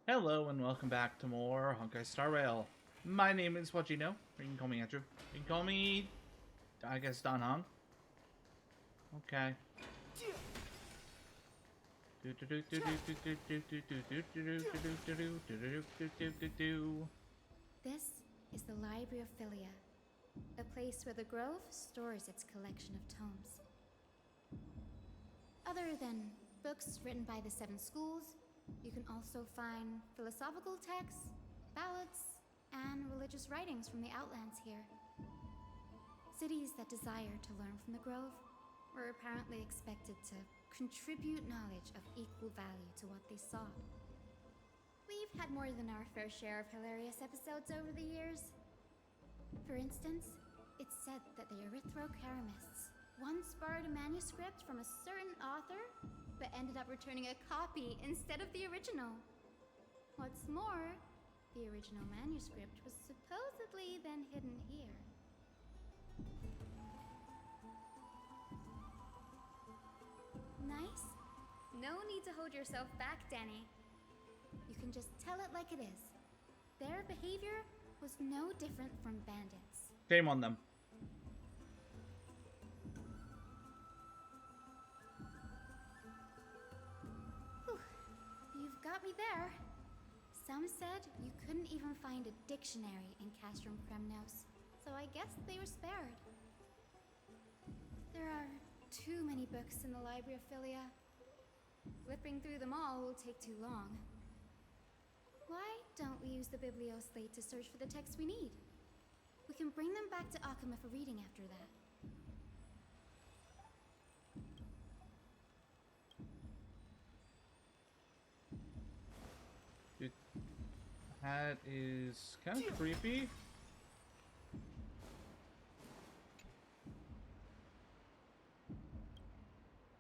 Hello and welcome back to more Honkai Star Rail. My name is what you know. You can call me Andrew. You can call me, I guess, Don Hong. Okay. This is the Library of Philia, a place where the Grove stores its collection of tomes. Other than books written by the seven schools, you can also find philosophical texts, ballads, and religious writings from the Outlands here. Cities that desire to learn from the Grove were apparently expected to contribute knowledge of equal value to what they sought. We've had more than our fair share of hilarious episodes over the years. For instance, it's said that the Erythrocheramists once borrowed a manuscript from a certain author, but ended up returning a copy instead of the original. What's more, the original manuscript was supposedly then hidden here. Nice? No need to hold yourself back, Danny. You can just tell it like it is. Their behavior was no different from bandits. Shame on them. Whew. You've got me there. Some said you couldn't even find a dictionary in Castrum Kremnos, so I guess they were spared. There are too many books in the Library of Philia. Flipping through them all will take too long. Why don't we use the Biblioslate to search for the texts we need? We can bring them back to Akuma for reading after that. Dude, that is kind of creepy.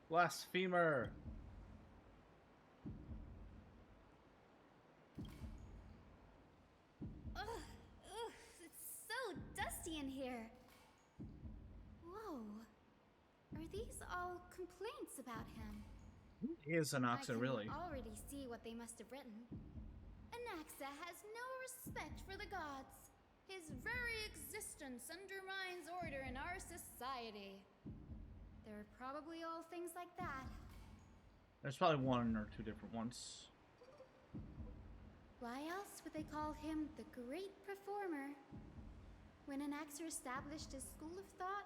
Blasphemer. Ugh, it's so dusty in here. Whoa. Are these all complaints about him? Who is Anaxa, really? I can already see what they must have written. Anaxa has no respect for the gods. His very existence undermines order in our society. They're probably all things like that. There's probably one or two different ones. Why else would they call him the Great Performer? When Anaxa established his school of thought,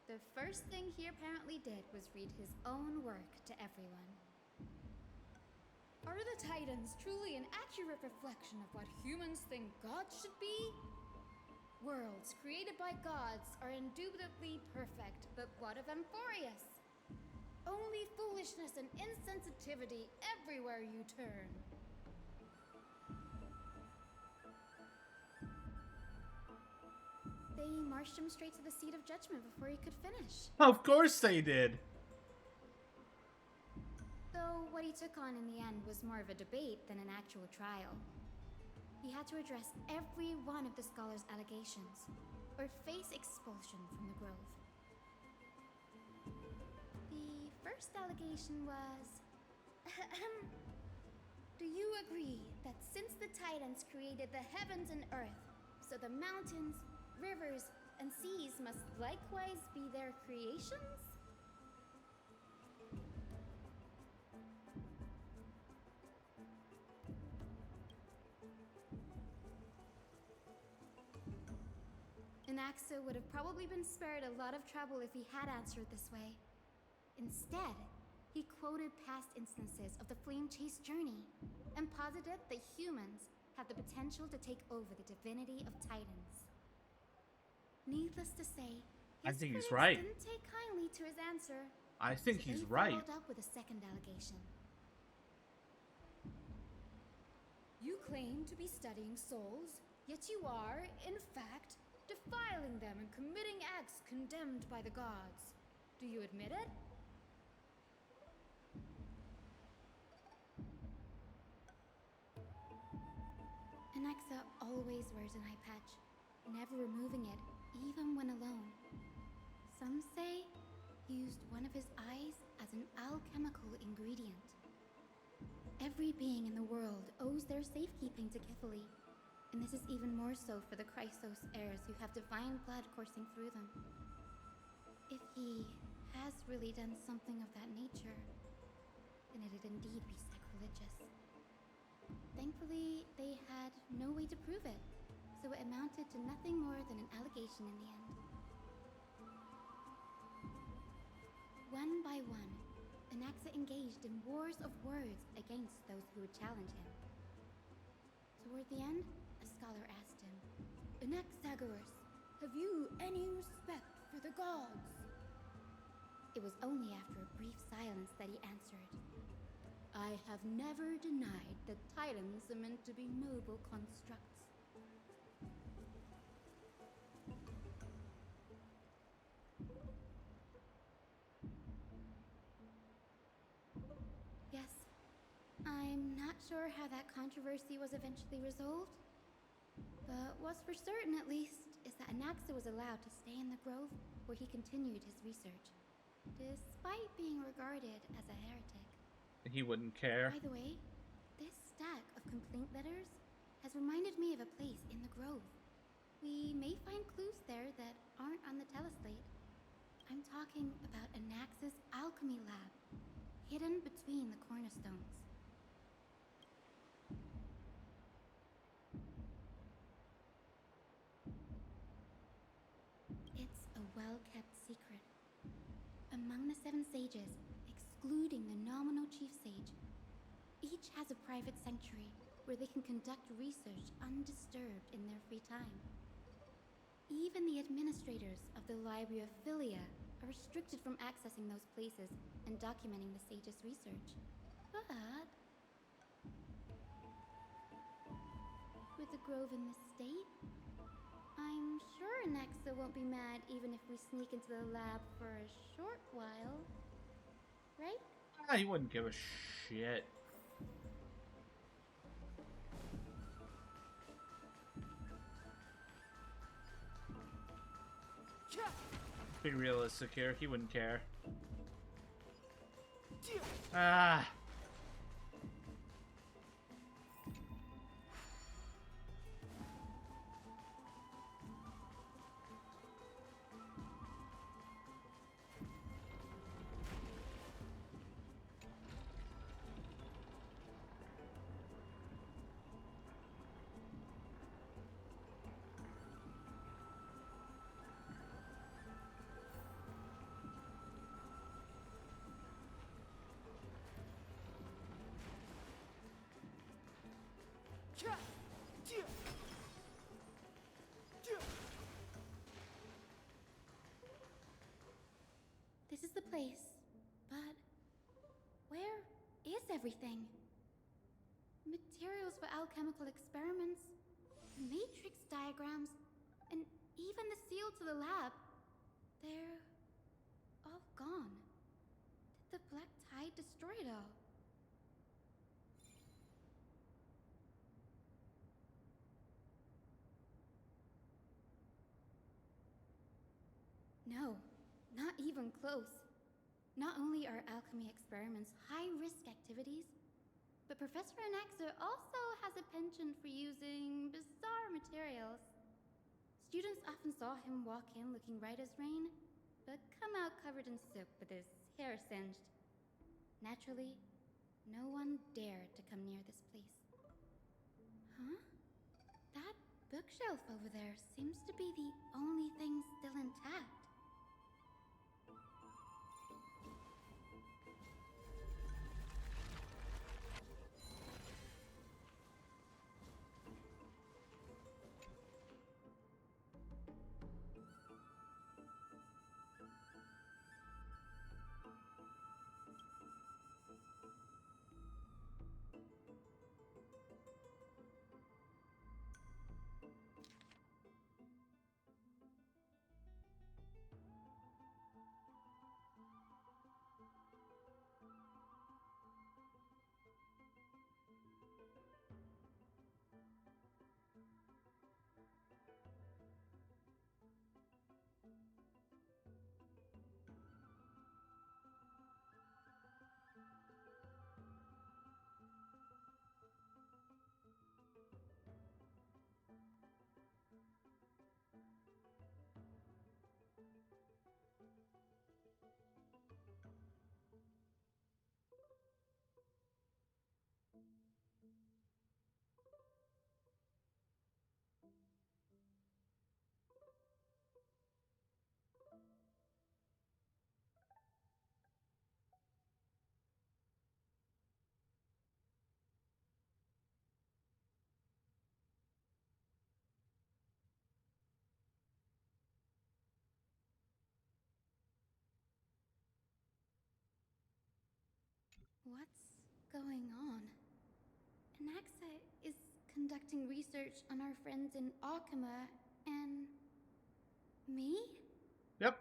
the first thing he apparently did was read his own work to everyone. Are the Titans truly an accurate reflection of what humans think gods should be? Worlds created by gods are indubitably perfect, but what of Amphorius? Only foolishness and insensitivity everywhere you turn. They marched him straight to the seat of judgment before he could finish. Of course they did. Though what he took on in the end was more of a debate than an actual trial. He had to address every one of the scholar's allegations, or face expulsion from the Grove. The first allegation was... Do you agree that since the Titans created the heavens and earth, so the mountains, rivers, and seas must likewise be their creations? Anaxa would have probably been spared a lot of trouble if he had answered this way. Instead, he quoted past instances of the Flame Chase journey and posited that humans have the potential to take over the divinity of Titans. Needless to say, I his think he's critics right. didn't take kindly to his answer. I think So he's they right. followed up with a second allegation. You claim to be studying souls, yet you are, in fact, defiling them and committing acts condemned by the gods. Do you admit it? Anaxa always wears an eye patch, never removing it, even when alone. Some say he used one of his eyes as an alchemical ingredient. Every being in the world owes their safekeeping to Kithily, and this is even more so for the Chrysos heirs who have divine blood coursing through them. If he has really done something of that nature, then it'd indeed be sacrilegious. Thankfully, they had no way to prove it, so it amounted to nothing more than an allegation in the end. One by one, Anaxa engaged in wars of words against those who would challenge him. Toward the end, a scholar asked him, "Anaxagoras, have you any respect for the gods?" It was only after a brief silence that he answered, "I have never denied that titans are meant to be noble constructs." Yes, I'm not sure how that controversy was eventually resolved, but what's for certain at least is that Anaxa was allowed to stay in the grove where he continued his research, despite being regarded as a heretic. He wouldn't care. By the way, this stack of complaint letters has reminded me of a place in the grove. We may find clues there that aren't on the teleslate. I'm talking about Anaxa's alchemy lab, hidden between the cornerstones. It's a well-kept secret. Among the 7 sages, excluding the nominal chief sage, each has a private sanctuary where they can conduct research undisturbed in their free time. Even the administrators of the Library of Philia are restricted from accessing those places and documenting the sage's research. But with the grove in this state, I'm sure Anaxa won't be mad even if we sneak into the lab for a short while. Right? He wouldn't give a shit. Be realistic here, he wouldn't care. Ah! This is the place, but where is everything? Materials for alchemical experiments, matrix diagrams, and even the seal to the lab. They're all gone. Did the Black Tide destroy it all? No, not even close. Not only are alchemy experiments high-risk activities, but Professor Anaxa also has a penchant for using bizarre materials. Students often saw him walk in looking right as rain, but come out covered in soot with his hair singed. Naturally, no one dared to come near this place. Huh? That bookshelf over there seems to be the only thing still intact. going on? Anaxa is conducting research on our friends in Alchema and... me? Yep.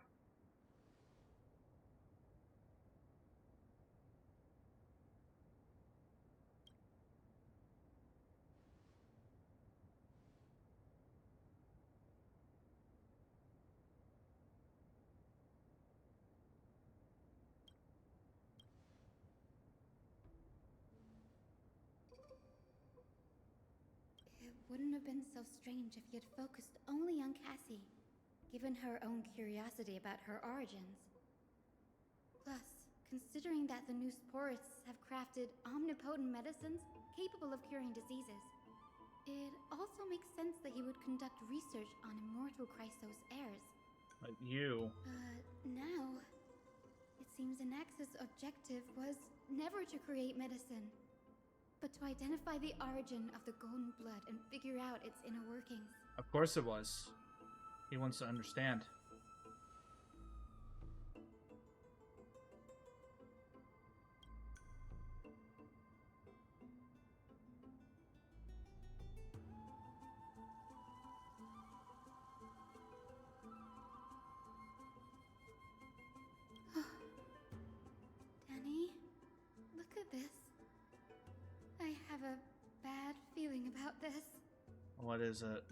It wouldn't have been so strange if he had focused only on Cassie, given her own curiosity about her origins. Plus, considering that the new sporists have crafted omnipotent medicines capable of curing diseases, it also makes sense that he would conduct research on immortal Chrysos heirs. Like you. But now, it seems Anax's objective was never to create medicine, but to identify the origin of the golden blood and figure out its inner workings. Of course it was. He wants to understand. Danny, look at this. I have a bad feeling about this. What is it?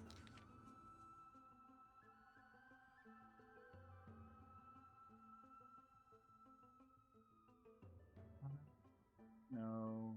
No.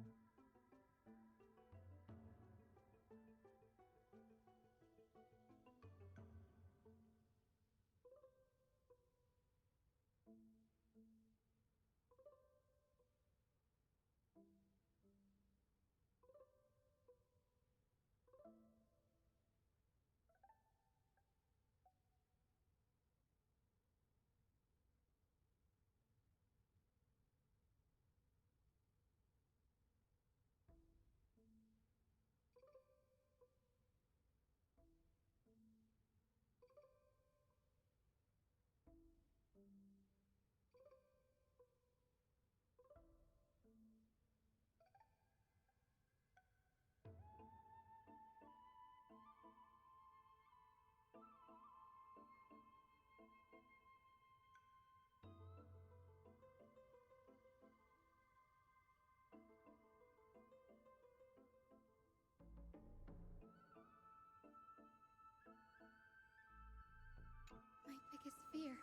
My biggest fear.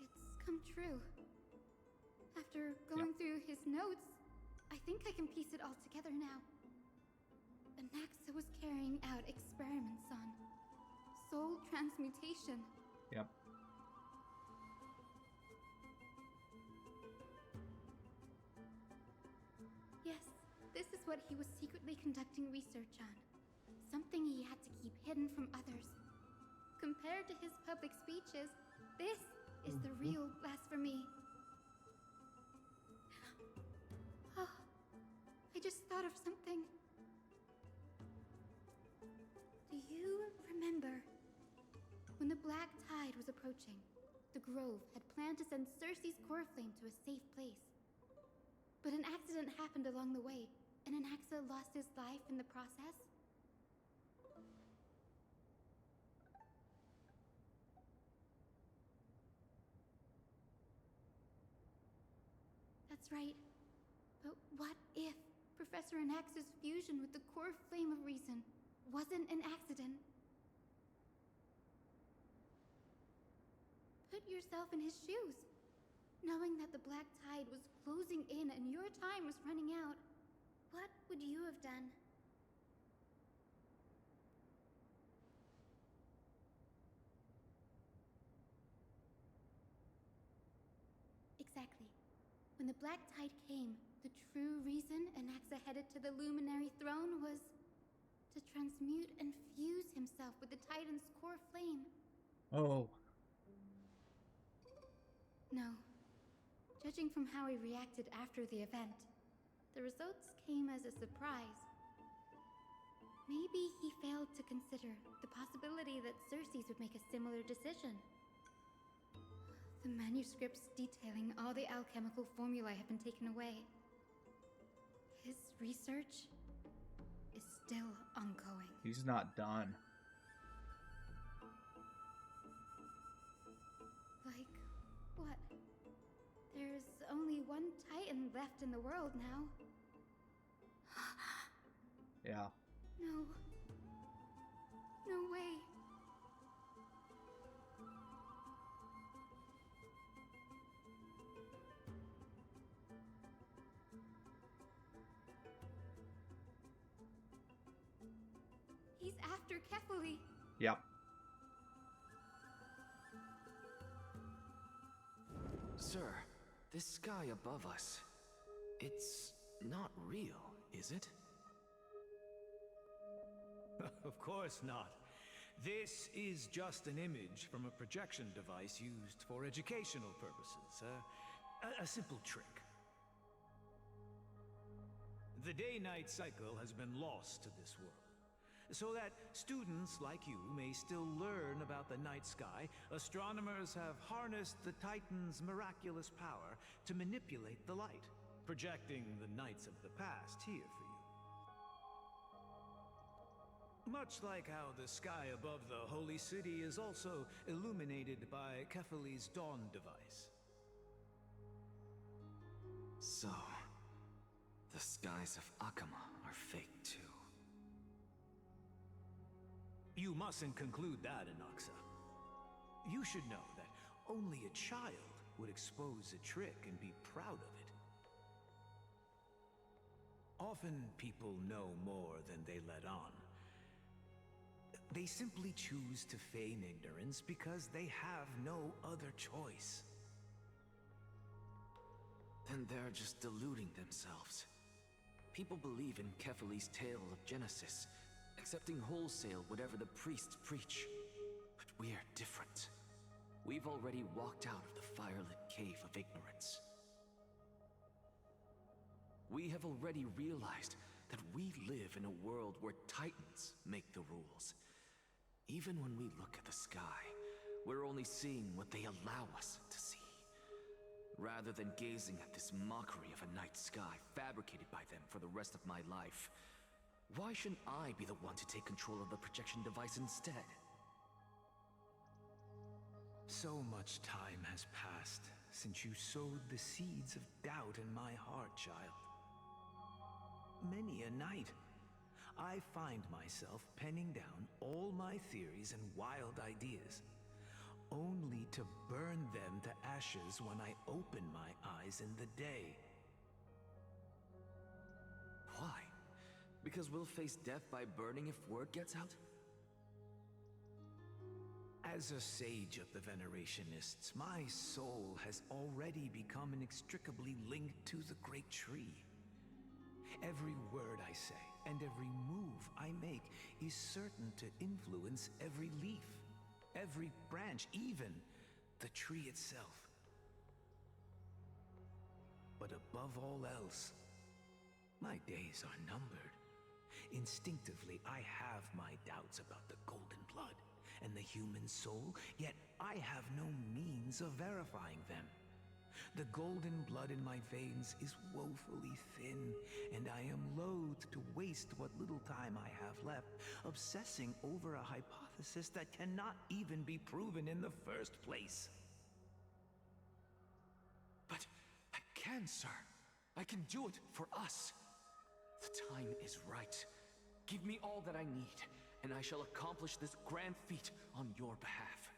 It's come true. After going through his notes, I think I can piece it all together now. Anaxa was carrying out experiments on soul transmutation. Yep. Yes, this is what he was secretly conducting research on. Something he had to keep hidden from others. Compared to his public speeches, this is the real blasphemy. Oh, I just thought of something. Do you remember when the Black Tide was approaching? The Grove had planned to send Cersei's core flame to a safe place. But an accident happened along the way, and Anaxa lost his life in the process? That's right. But what if Professor Anax's fusion with the core flame of reason wasn't an accident? Put yourself in his shoes. Knowing that the Black Tide was closing in and your time was running out, what would you have done? Exactly. When the Black Tide came, the true reason Anaxa headed to the Luminary Throne was to transmute and fuse himself with the Titan's core flame. Oh. No. Judging from how he reacted after the event, the results came as a surprise. Maybe he failed to consider the possibility that Cersei's would make a similar decision. The manuscripts detailing all the alchemical formulae have been taken away. research is still ongoing. He's not done. Like, what? There's only one Titan left in the world now. Yeah. No. No way. He's after Kefali. Yep. Sir, this sky above us, it's not real, is it? Of course not. This is just an image from a projection device used for educational purposes. A simple trick. The day-night cycle has been lost to this world. So that students like you may still learn about the night sky, astronomers have harnessed the Titan's miraculous power to manipulate the light, projecting the nights of the past here for you. Much like how the sky above the Holy City is also illuminated by Kefali's dawn device. So, the skies of Akama are fake too. You mustn't conclude that, Inoxa. You should know that only a child would expose a trick and be proud of it. Often people know more than they let on. They simply choose to feign ignorance because they have no other choice. Then they're just deluding themselves. People believe in Kefali's tale of Genesis, accepting wholesale whatever the priests preach. But we're different. We've already walked out of the firelit cave of ignorance. We have already realized that we live in a world where Titans make the rules. Even when we look at the sky, we're only seeing what they allow us to see. Rather than gazing at this mockery of a night sky fabricated by them for the rest of my life, why shouldn't I be the one to take control of the projection device instead? So much time has passed since you sowed the seeds of doubt in my heart, child. Many a night, I find myself penning down all my theories and wild ideas, only to burn them to ashes when I open my eyes in the day. Why? Because we'll face death by burning if word gets out? As a sage of the Venerationists, my soul has already become inextricably linked to the great tree. Every word I say and every move I make is certain to influence every leaf, every branch, even the tree itself. But above all else, my days are numbered. Instinctively, I have my doubts about the golden blood and the human soul, yet I have no means of verifying them. The golden blood in my veins is woefully thin, and I am loath to waste what little time I have left obsessing over a hypothesis that cannot even be proven in the first place. But I can, sir. I can do it for us. The time is right. Give me all that I need, and I shall accomplish this grand feat on your behalf.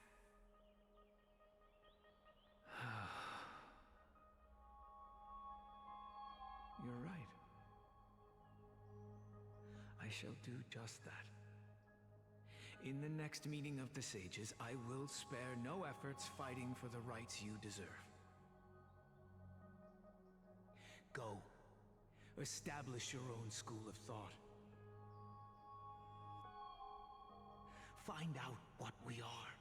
You're right. I shall do just that. In the next meeting of the sages, I will spare no efforts fighting for the rights you deserve. Go. Establish your own school of thought. Find out what we are.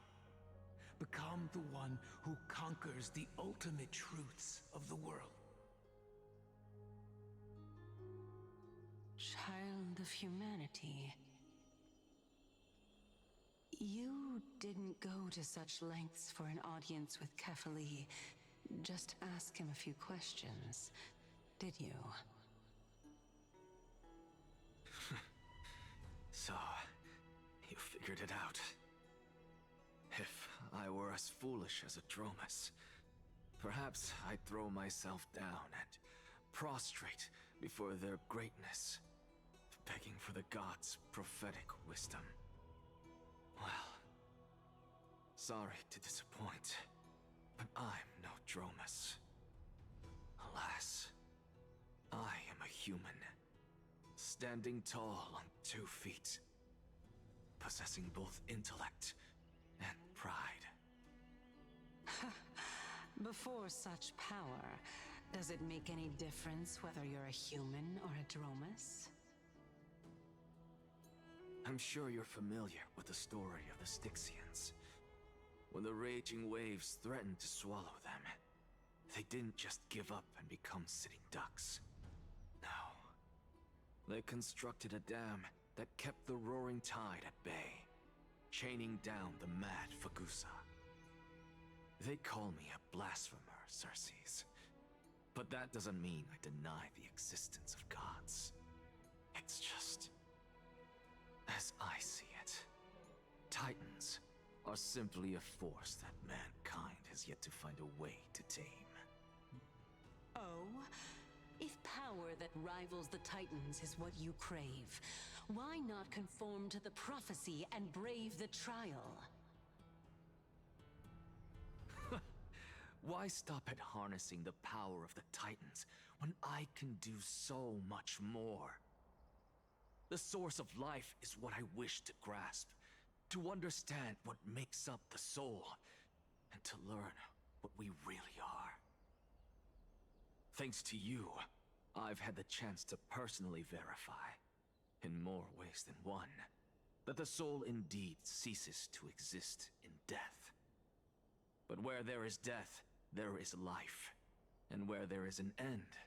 Become the one who conquers the ultimate truths of the world. Child of humanity. You didn't go to such lengths for an audience with Kefali. Just ask him a few questions, did you? as foolish as a Dromus. Perhaps I'd throw myself down and prostrate before their greatness, begging for the gods' prophetic wisdom. Well, sorry to disappoint, but I'm no Dromus. Alas, I am a human, standing tall on 2 feet, possessing both intellect and pride. Before such power, does it make any difference whether you're a human or a Dromus? I'm sure you're familiar with the story of the Styxians. When the raging waves threatened to swallow them, they didn't just give up and become sitting ducks. No. They constructed a dam that kept the roaring tide at bay, chaining down the mad Fagusa. They call me a blasphemer, Circes. But that doesn't mean I deny the existence of gods. It's just, as I see it, Titans are simply a force that mankind has yet to find a way to tame. Oh? If power that rivals the Titans is what you crave, why not conform to the prophecy and brave the trial? Why stop at harnessing the power of the Titans when I can do so much more? The source of life is what I wish to grasp, to understand what makes up the soul, and to learn what we really are. Thanks to you, I've had the chance to personally verify, in more ways than one, that the soul indeed ceases to exist in death. But where there is death, there is life. And where there is an end,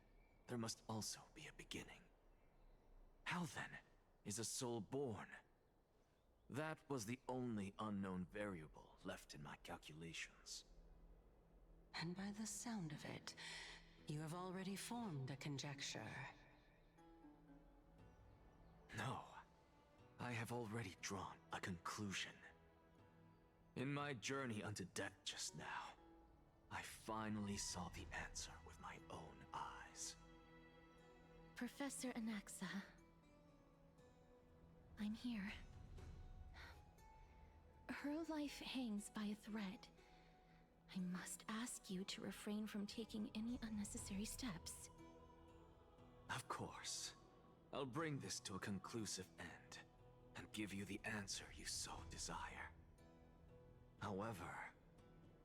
there must also be a beginning. How then is a soul born? That was the only unknown variable left in my calculations. And by the sound of it, you have already formed a conjecture. No, I have already drawn a conclusion. In my journey unto death just now, I finally saw the answer with my own eyes. Professor Anaxa. I'm here. Her life hangs by a thread. I must ask you to refrain from taking any unnecessary steps. Of course. I'll bring this to a conclusive end, and give you the answer you so desire. However,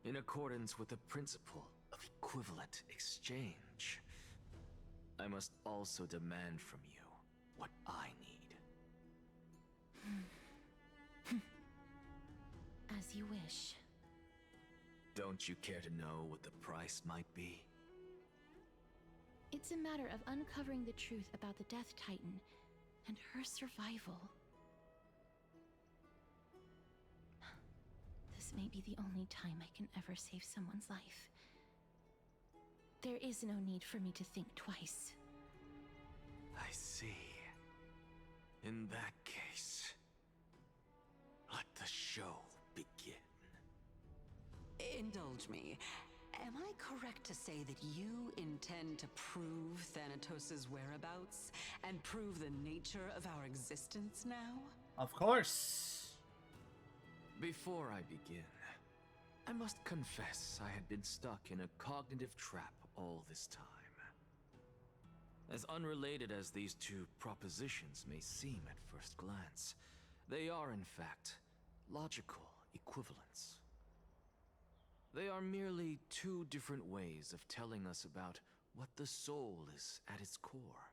in accordance with the principle of equivalent exchange, I must also demand from you what I need. As you wish. Don't you care to know what the price might be? It's a matter of uncovering the truth about the Death Titan and her survival. This may be the only time I can ever save someone's life. There is no need for me to think twice. I see. In that case, let the show begin. Indulge me. Am I correct to say that you intend to prove Thanatos' whereabouts and prove the nature of our existence now? Of course. Before I begin, I must confess I had been stuck in a cognitive trap all this time. As unrelated as these two propositions may seem at first glance, they are in fact logical equivalents. They are merely two different ways of telling us about what the soul is at its core.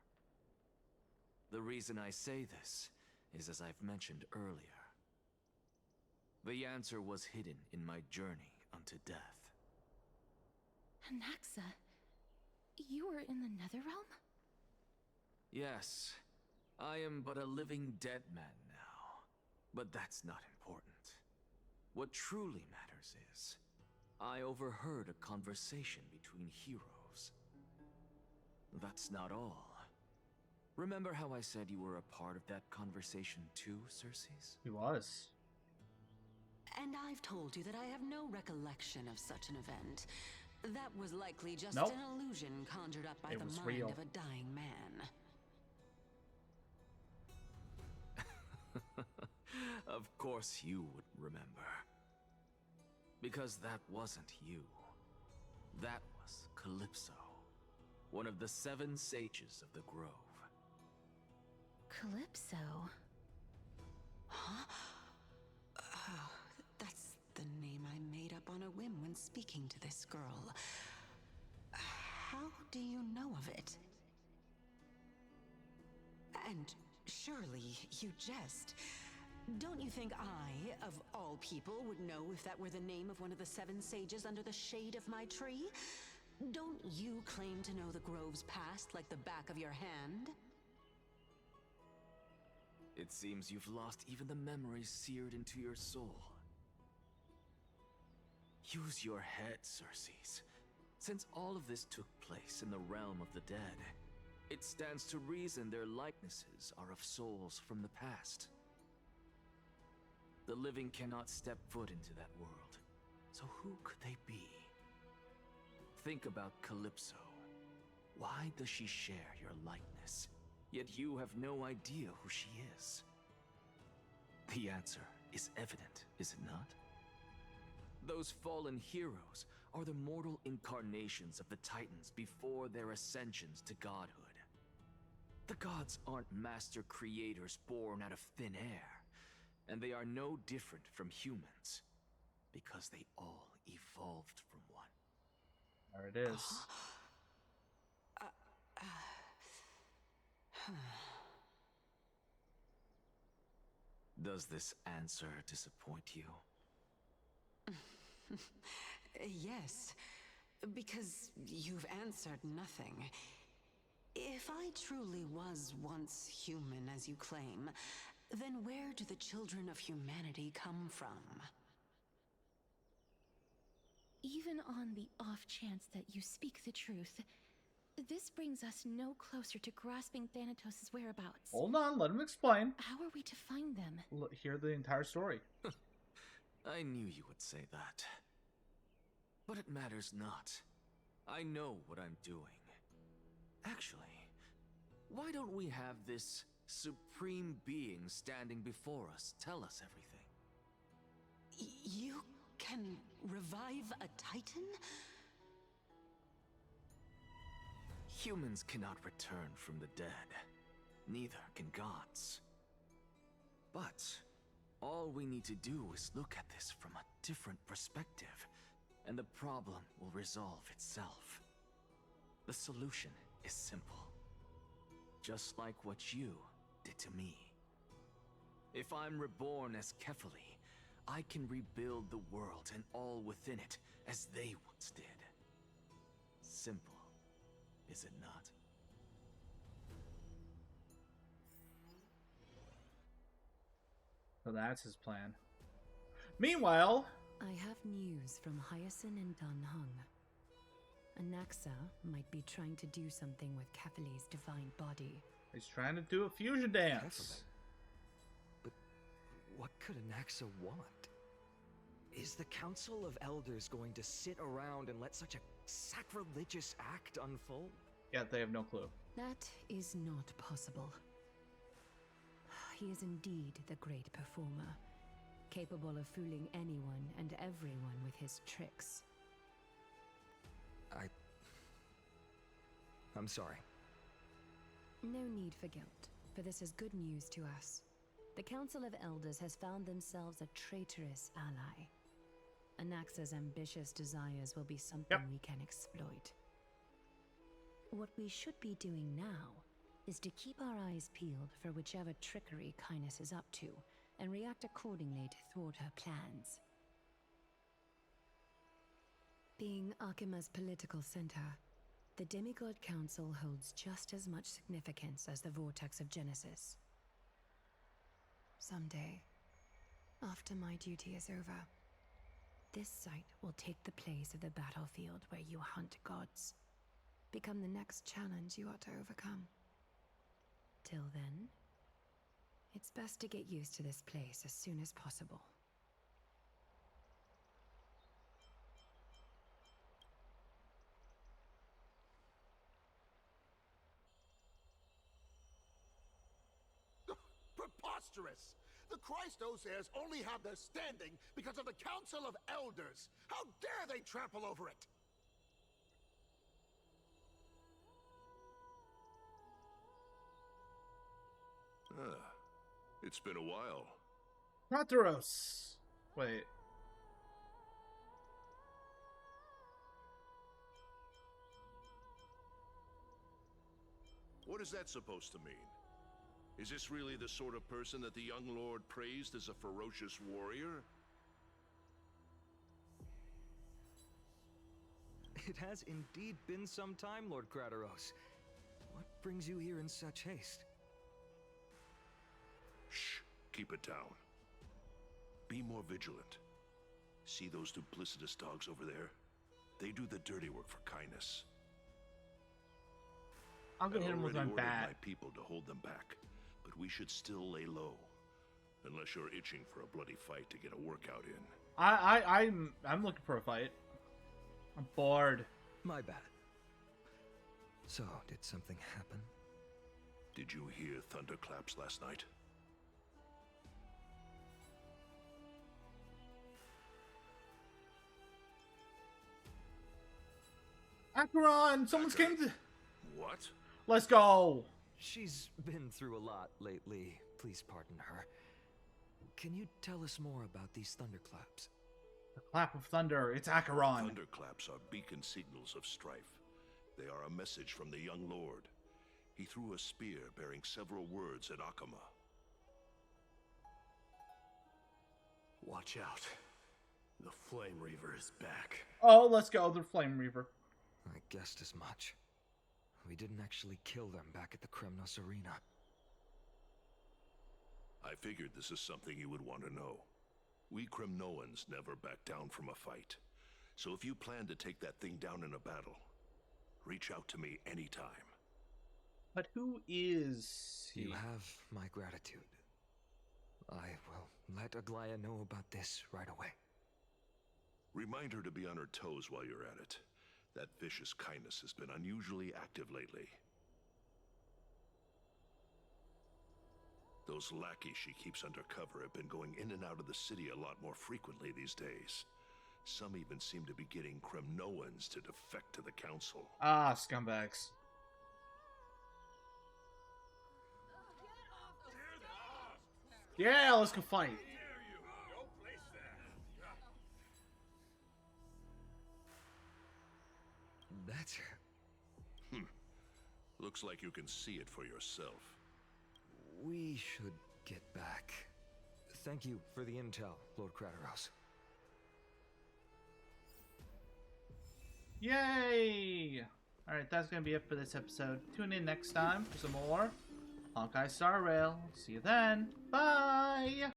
The reason I say this is, as I've mentioned earlier, the answer was hidden in my journey unto death. Anaxa, you were in the Netherrealm? Yes, I am but a living dead man now, but that's not important. What truly matters is, I overheard a conversation between heroes. That's not all. Remember how I said you were a part of that conversation too, Circes? He was. And I've told you that I have no recollection of such an event. That was likely just Nope. an illusion conjured up by It the was mind real. of a dying man. Of course you would remember. Because that wasn't you. That was Calypso, one of the 7 sages of the grove. Calypso? Huh? Oh, that's the name I made up on a whim when speaking to this girl. How do you know of it? And surely you jest. Don't you think I, of all people, would know if that were the name of one of the 7 sages under the shade of my tree? Don't you claim to know the grove's past like the back of your hand? It seems you've lost even the memories seared into your soul. Use your head, Circes. Since all of this took place in the realm of the dead, it stands to reason their likenesses are of souls from the past. The living cannot step foot into that world, so who could they be? Think about Calypso. Why does she share your likeness? Yet you have no idea who she is. The answer is evident, is it not? Those fallen heroes are the mortal incarnations of the Titans before their ascensions to godhood. The gods aren't master creators born out of thin air, and they are no different from humans, because they all evolved from one. There it is. Does this answer disappoint you? Yes, because you've answered nothing. If I truly was once human, as you claim, then where do the children of humanity come from? Even on the off chance that you speak the truth, this brings us no closer to grasping Thanatos' whereabouts. Hold on, let him explain. How are we to find them? Hear the entire story. I knew you would say that. But it matters not. I know what I'm doing. Actually, why don't we have this supreme being standing before us tell us everything? You can revive a Titan? Humans cannot return from the dead. Neither can gods. But all we need to do is look at this from a different perspective, and the problem will resolve itself. The solution is simple. Just like what you did to me. If I'm reborn as Kefali, I can rebuild the world and all within it as they once did. Simple, is it not? So that's his plan. Meanwhile, I have news from Hyacinth and Danhung. Anaxa might be trying to do something with Kefali's divine body. he's trying to do a fusion dance. But what could Anaxa want? Is the Council of Elders going to sit around and let such a sacrilegious act unfold? Yet they have no clue. That is not possible. He is indeed the great performer, capable of fooling anyone and everyone with his tricks. I'm sorry. No need for guilt, for this is good news to us. The Council of Elders has found themselves a traitorous ally. Anaxa's ambitious desires will be something we can exploit. What we should be doing now is to keep our eyes peeled for whichever trickery Kynus is up to, and react accordingly to thwart her plans. Being Akima's political center, the Demigod Council holds just as much significance as the Vortex of Genesis. Someday, after my duty is over, this site will take the place of the battlefield where you hunt gods. Become the next challenge you ought to overcome. Till then, it's best to get used to this place as soon as possible. preposterous! The Christos heirs only have their standing because of the Council of Elders! How dare they trample over it! It's been a while. Prateros. Wait. What is that supposed to mean? Is this really the sort of person that the young lord praised as a ferocious warrior? It has indeed been some time, Lord Krateros. What brings you here in such haste? Shh, keep it down. Be more vigilant. See those duplicitous dogs over there? They do the dirty work for kindness. I'm gonna hit him with my I've already ordered bat. my people to hold them back, but we should still lay low. Unless you're itching for a bloody fight to get a workout in. I'm looking for a fight. I'm bored. My bad. So, did something happen? Did you hear thunderclaps last night? Acheron! Someone's came to... What? Let's go! She's been through a lot lately. Please pardon her. Can you tell us more about these thunderclaps? The clap of thunder. It's Acheron. Thunderclaps are beacon signals of strife. They are a message from the young lord. He threw a spear bearing several words at Akama. Watch out. The Flame Reaver is back. Oh, let's go. The Flame Reaver. I guessed as much. We didn't actually kill them back at the Kremnos Arena. I figured this is something you would want to know. We Kremnoans never back down from a fight. So if you plan to take that thing down in a battle, reach out to me anytime. But who is he? You have my gratitude. I will let Aglaya know about this right away. Remind her to be on her toes while you're at it. That vicious kindness has been unusually active lately. Those lackeys she keeps under cover have been going in and out of the city a lot more frequently these days. Some even seem to be getting Kremnoans to defect to the council. Ah, scumbags. Yeah, let's go fight. That's her. Looks like you can see it for yourself. We should get back. Thank you for the intel, Lord Krateros. Yay! Alright, that's gonna be it for this episode. Tune in next time for some more Honkai Star Rail. See you then. Bye!